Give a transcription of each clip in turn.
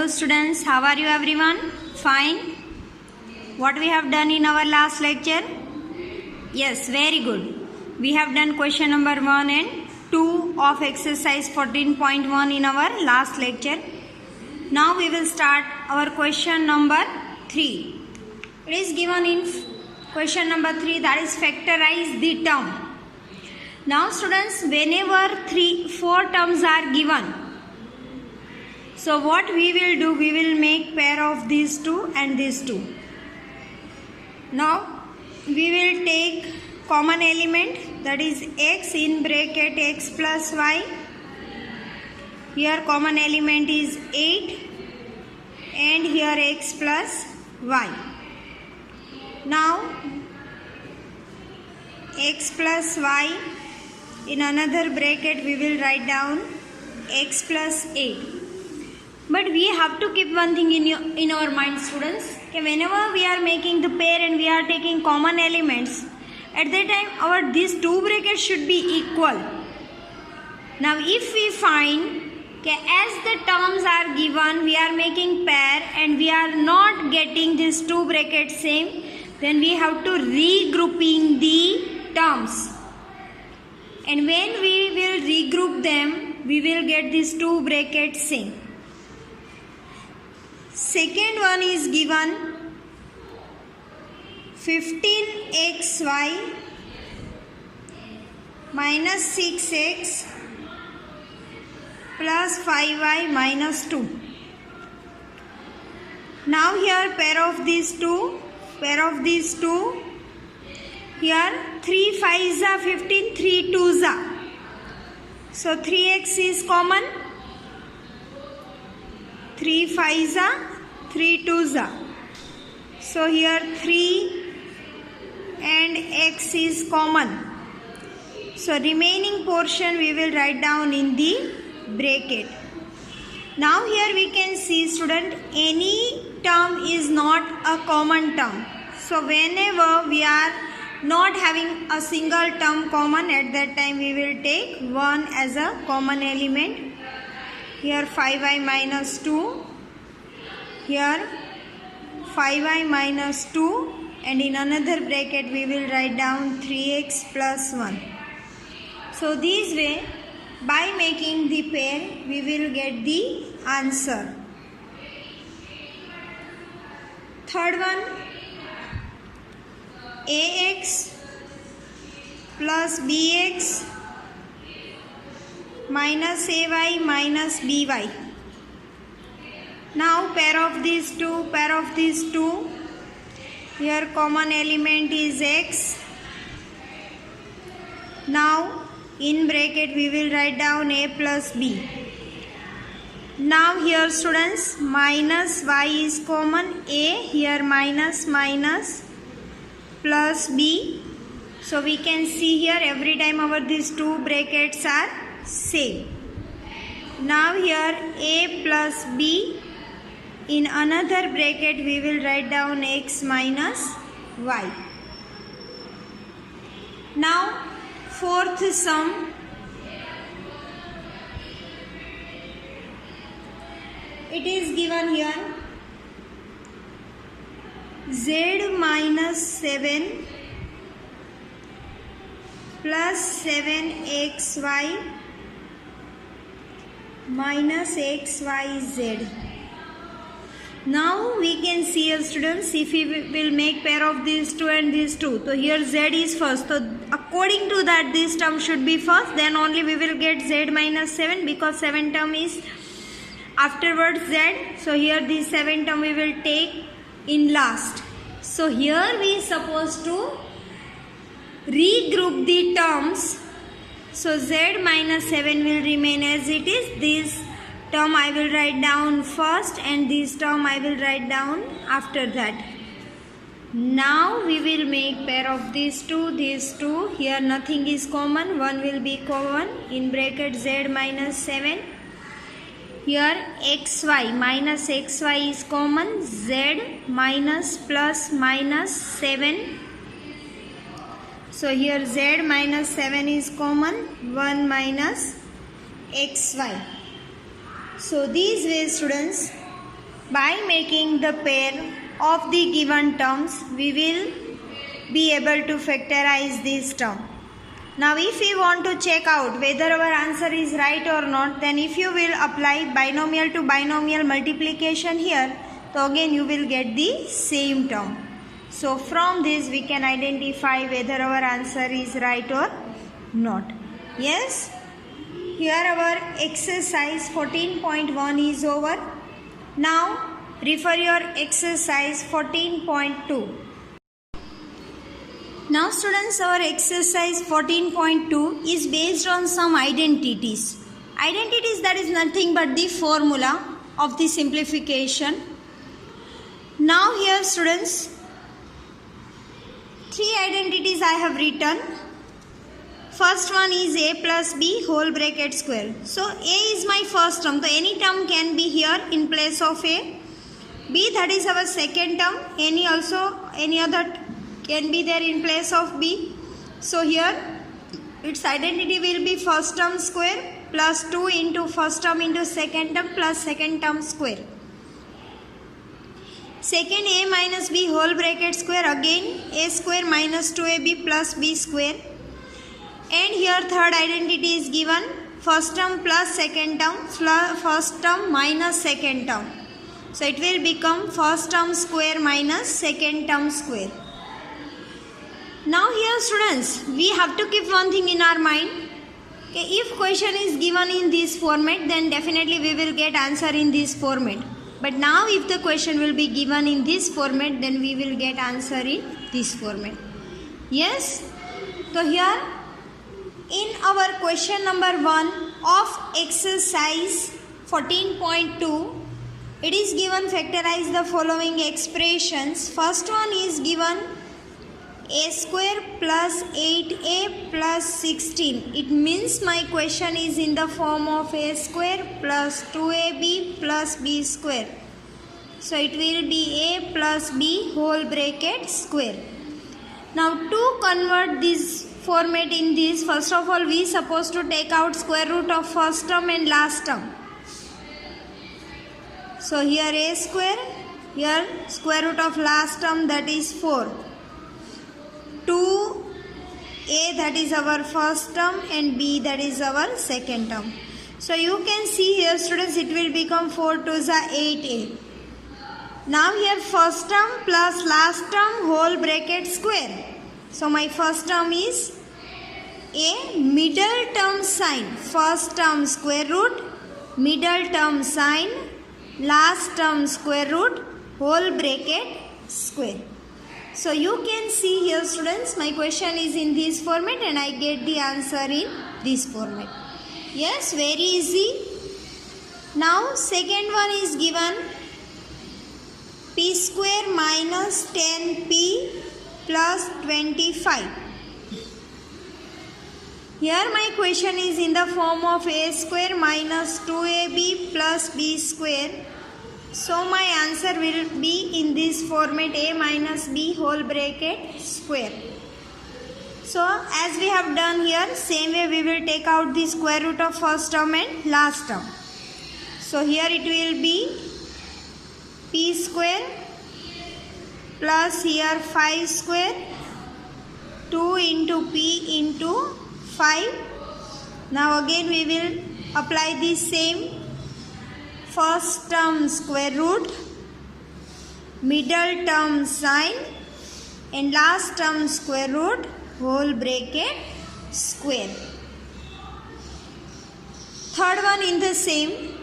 students, how are you everyone? Fine. What we have done in our last lecture? Yes, very good. We have done question number 1 and 2 of exercise 14.1 in our last lecture. Now we will start our question number 3. It is given in question number 3, that is factorize the term. Now students, whenever 4 terms are given, so what we will do, we will make pair of these two and these two. Now we will take common element, that is x in bracket x plus y. Here common element is 8 and here x plus y. Now x plus y, in another bracket we will write down x plus 8. But we have to keep one thing in our mind, students. Okay, whenever we are making the pair and we are taking common elements, at that time these two brackets should be equal. Now if we find, okay, as the terms are given, we are making pair and we are not getting these two brackets same, then we have to regrouping the terms. And when we will regroup them, we will get these two brackets same. Second one is given 15xy minus 6x plus 5y minus 2. Now here pair of these two, here 3 5s are 15, 3 2s are. So 3x is common, 3 5s are, 3 2s are. So here 3 and x is common. So remaining portion we will write down in the bracket. Now here we can see, student, any term is not a common term. So whenever we are not having a single term common, at that time we will take 1 as a common element. Here 5y minus 2, here 5y minus 2, and in another bracket we will write down 3x plus 1. So this way, by making the pair, we will get the answer. Third one, ax plus bx minus ay minus by. Now pair of these two, here common element is x. Now in bracket we will write down a plus b. Now here, students, minus y is common, a, here minus plus b. So we can see here every time these two brackets are same. Now here a plus b, in another bracket we will write down x minus y. Now fourth sum, it is given here z minus 7 plus 7xy minus xyz. Now we can see, students, if we will make pair of these two and these two. So here z is first. So according to that, this term should be first. Then only we will get z minus 7, because 7 term is afterwards z. So here this 7 term we will take in last. So here we supposed to regroup the terms. So z minus 7 will remain as it is. This term I will write down first and this term I will write down after that. Now we will make pair of these two. Here nothing is common, 1 will be common, in bracket z minus 7. Here xy minus xy is common, z minus plus minus 7. So here z minus 7 is common, 1 minus xy. So these ways, students, By making the pair of the given terms, we will be able to factorize this term. Now if we want to check out whether our answer is right or not, then if you will apply binomial to binomial multiplication here, so again you will get the same term. So from this we can identify whether our answer is right or not. Yes, here our exercise 14.1 is over. Now refer your exercise 14.2. Now students, our exercise 14.2 is based on some identities. Identities, that is nothing but the formula of the simplification. Now here students, 3 identities I have written. First one is a plus b whole bracket square. So a is my first term. So any term can be here in place of a. B, that is our second term. Any other can be there in place of b. So here its identity will be first term square plus 2 into first term into second term plus second term square. Second, a minus b whole bracket square, again a square minus 2ab plus b square. And here third identity is given, first term plus second term, first term minus second term. So it will become first term square minus second term square. Now here students, we have to keep one thing in our mind. Okay, if question is given in this format, then definitely we will get answer in this format. But now if the question will be given in this format, then we will get answer in this format. Yes? So here in our question number 1 of exercise 14.2, it is given factorize the following expressions. First one is given a square plus 8a plus 16. It means my question is in the form of a square plus 2ab plus b square. So it will be a plus b whole bracket square. Now to convert this format in this, first of all we supposed to take out square root of first term and last term. So here a square, here square root of last term, that is 4. 2a, that is our first term, and b, that is our second term. So you can see here students, it will become 4 to the 8a. Now here first term plus last term whole bracket square. So my first term is a middle term sign, first term square root, middle term sign, last term square root, whole bracket square. So you can see here students, my question is in this format and I get the answer in this format. Yes, very easy. Now second one is given p square minus 10p plus 25. Here my question is in the form of a square minus 2ab plus b square. So my answer will be in this format, a minus b whole bracket square. So as we have done here, same way we will take out the square root of first term and last term. So here it will be p square plus here 5 square, 2 into p into 5. Now again we will apply the same. First term square root, middle term sign, and last term square root, whole bracket square. Third one in the same.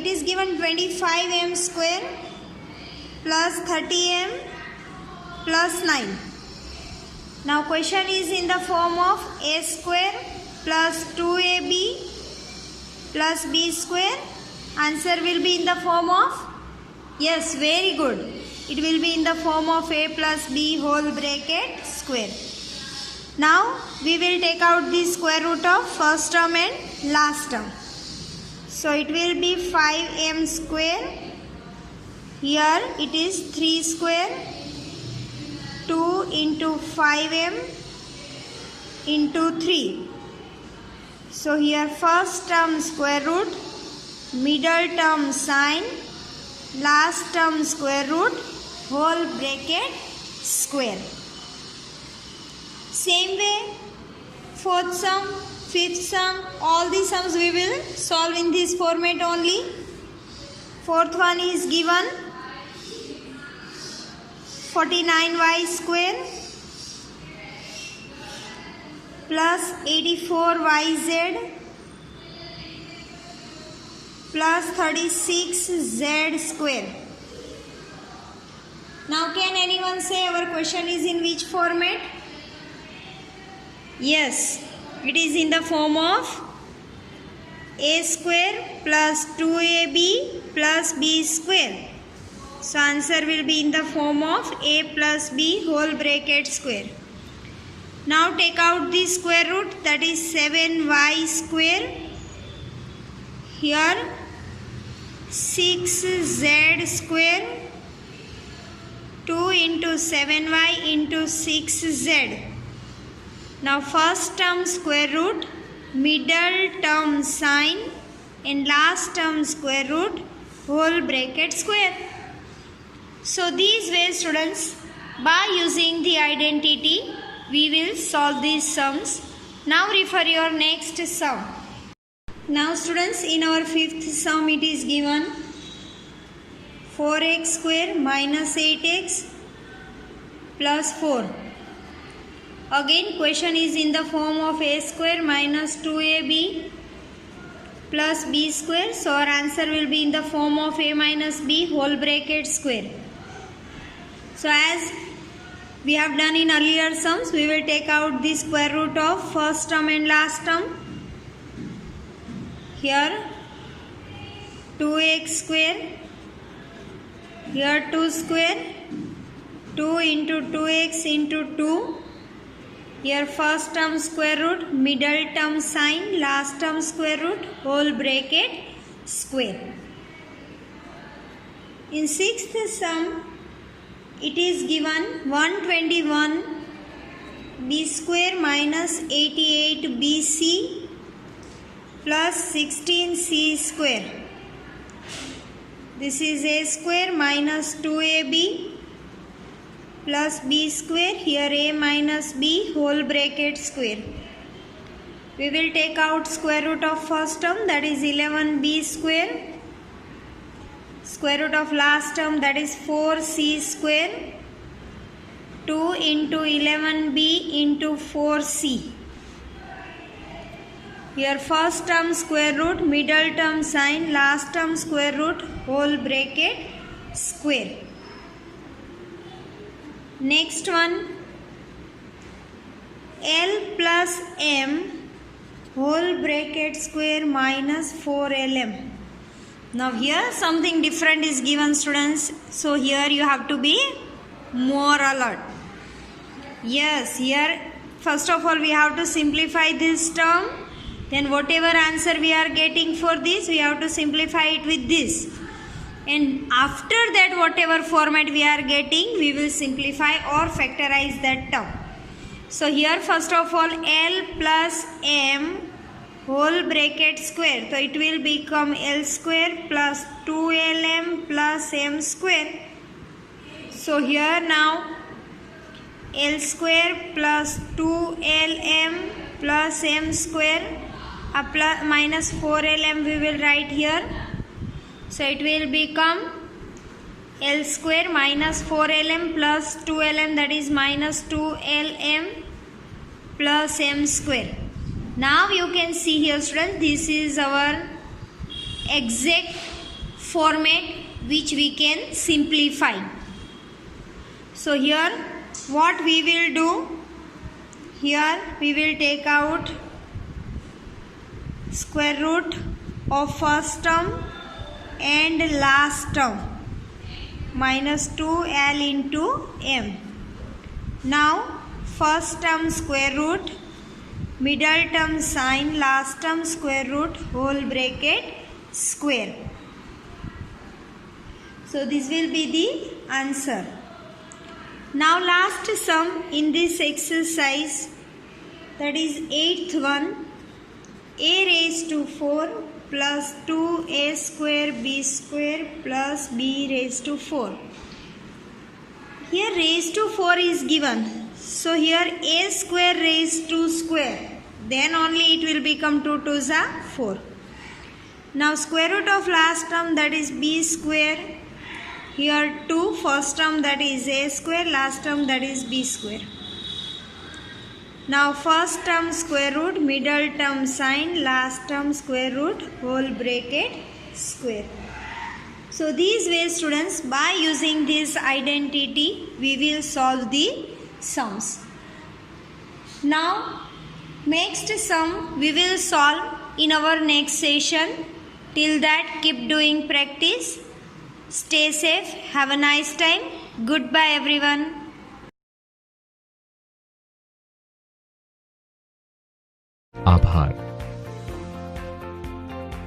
it is given 25m square plus 30m plus 9. Now question is in the form of a square plus 2ab plus b square. Answer will be in the form of, yes, very good. It will be in the form of a plus b whole bracket square. Now we will take out the square root of first term and last term. So it will be 5m square. Here it is 3 square. 2 into 5m into 3. So here first term square root, middle term sign, last term square root, whole bracket square. Same way, fourth sum, fifth sum, all the sums we will solve in this format only. Fourth one is given 49y square plus 84yz plus 36z square. Now can anyone say our question is in which format? Yes, it is in the form of a square plus 2ab plus b square. So answer will be in the form of a plus b whole bracket square. Now take out the square root, that is 7y square. Here 6z square, 2 into 7y into 6z. Now first term square root, middle term sign and last term square root, whole bracket square. So these ways students, by using the identity, we will solve these sums. Now refer your next sum. Now students, in our fifth sum it is given 4x square minus 8x plus 4. Again question is in the form of a square minus 2ab plus b square. So our answer will be in the form of a minus b whole bracket square. So as we have done in earlier sums, we will take out the square root of first term and last term. Here 2x square, here 2 square, 2 into 2x into 2. Here first term square root, middle term sign, last term square root, whole bracket square. In sixth sum, it is given 121 b square minus 88 bc plus 16 c square. This is a square minus 2ab plus b square, here a minus b whole bracket square. We will take out square root of first term, that is 11b square. Square root of last term, that is 4c square. 2 into 11b into 4c. Here first term square root, middle term sign, last term square root, whole bracket square. Next one, L plus m whole bracket square minus 4lm. Now here something different is given students. So here you have to be more alert. Yes, here first of all we have to simplify this term. Then whatever answer we are getting for this, we have to simplify it with this. And after that whatever format we are getting, we will simplify or factorize that term. So here first of all L plus m whole bracket square. So it will become L square plus 2lm plus m square. So here now L square plus 2lm plus m square minus 4lm we will write here. So it will become L square minus 4lm plus 2lm, that is minus 2lm plus m square. Now you can see here students, this is our exact format which we can simplify. So here what we will do, here we will take out square root of first term and last term minus 2l into m. Now first term square root, middle term sign, last term square root, whole bracket square. So this will be the answer. Now last sum in this exercise, that is 8th one. a raised to 4 plus 2a square b square plus b raised to 4. Here raised to 4 is given. So here a square raised to square. Then only it will become 2 2s are 4. Now square root of last term, that is b square. Here 2, first term, that is a square, last term, that is b square. Now first term square root, middle term sine, last term square root, whole bracket square. So these ways, students, by using this identity, we will solve the sums. Now next sum we will solve in our next session. Till that, keep doing practice. Stay safe. Have a nice time. Goodbye, everyone. आभार।